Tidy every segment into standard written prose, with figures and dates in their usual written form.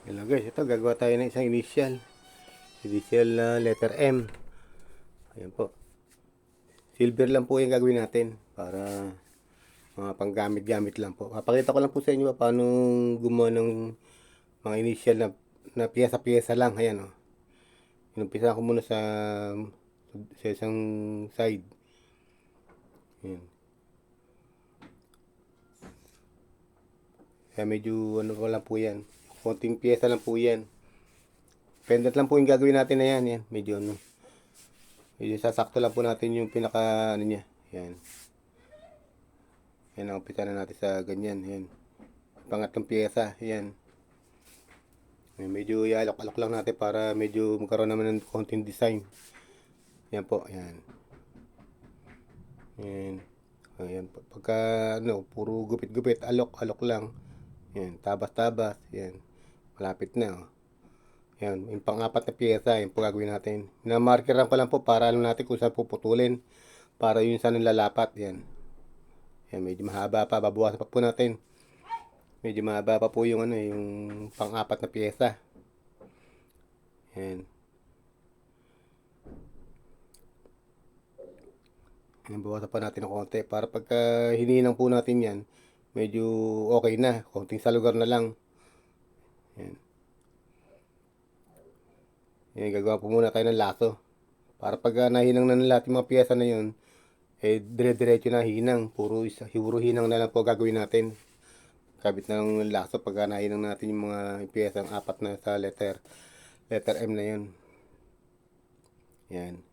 Hello guys, ito gagawa tayo ng isang initial na letter M. Ayan po. Silver lang po yung gagawin natin para mga panggamit-gamit lang po. Papakita ko lang po sa inyo paano gumawa ng mga initial na piyesa-piyesa lang. Ayan o. Inumpisa ko muna sa isang side. Ayan. Kaya medyo ano pa lang po yan. Konting piyesa lang po yan. Pendant lang po yung gagawin natin na yan. Yan. Medyo ano. Medyo sasakto lang po natin yung pinaka ano niya. Yan. Yan ang umpisa na natin sa ganyan. Yan. Pangatlong piyesa. Yan. Yan. Medyo ialok-alok lang natin para medyo magkaroon naman ng konting design. Yan po. Yan. Yan. Ayan. Pagka ano, puro gupit-gupit, alok-alok lang. Yan. Tabas-tabas. Yan. Malapit na. Oh. Yan. Yung pang-apat na piyesa. Yan po gagawin natin. Namarkeran ko lang po para alam natin kung saan puputulin. Para yun saan lalapat. Yan. Yan, medyo mahaba pa. Babawasan pa po natin. Medyo mahaba pa po yung ano, yung pang-apat na piyesa. Yan. Yan, bawasan pa natin ng konti. Para pagka hininang po natin yan, medyo okay na. Konting sa lugar na lang. Yan. Yan, gagawa po muna tayo ng laso. Para pagka nahinang na lahat yung mga piyesa na yun, dire-diretso na hinang. Puro hinang na lang po gagawin natin. Kabit na ng laso pagka nahinang natin yung mga piyesa ng apat na sa letter M na yun. Yan.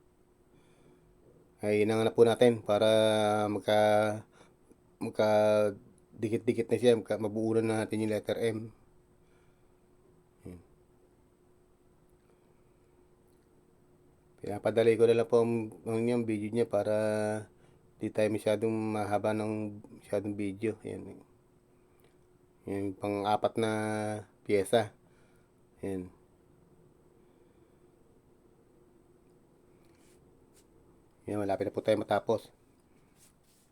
Ay hinangan na po natin para magka dikit-dikit na siya, mabuo na natin yung letter M. Yan. Pinapadali ko na lang po ang video niya para di tayo masyadong mahaba ng masyadong video. Yan. Yan pang-apat na piyesa. Yan. Yan, malapit na po tayo matapos.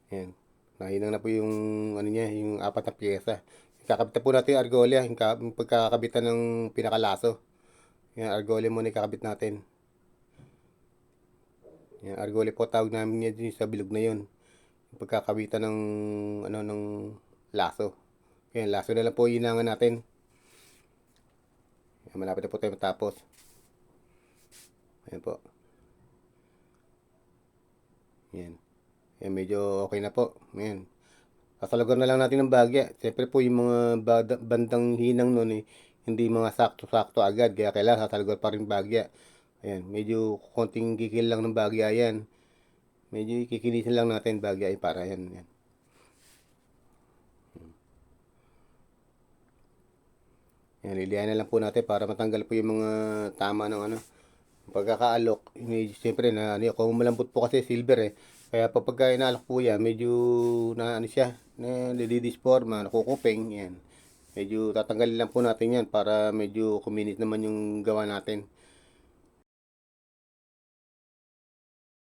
Yan. Nahinang na po yung ano niya, yung apat na piyesa. Kakabit na po natin yung argolia, yung pagkakabitan ng pinakalaso. Yan, argolia muna ikakabit natin. Yan, argolia po tawag namin niya din sa bilog na yun. Yung pagkakabitan ng ano ng laso. Yan, laso na lang po hinangan natin. Yan, malapit na po tayo matapos. Ayan po. Yan. Yan, medyo okay na po. Yan. Sasalugan na lang natin ng bagya. Siyempre po yung mga bandang hinang nun hindi mga sakto-sakto agad. Kaya kailangan sasalugan pa rin bagya. Ayan, medyo konting kikil lang ng bagya yan. Medyo kikinisin lang natin bagya para yan. Yan. Yan, lilihan na lang po natin para matanggal po yung mga tama ng ano. Pagkakaalok, siyempre na ano, kung malambot po kasi silver Kaya pagka inaalok po yan, medyo na ano siya, na nilidisforma, nakukuping yan. Medyo tatanggalin lang po natin yan para medyo kuminit naman yung gawa natin.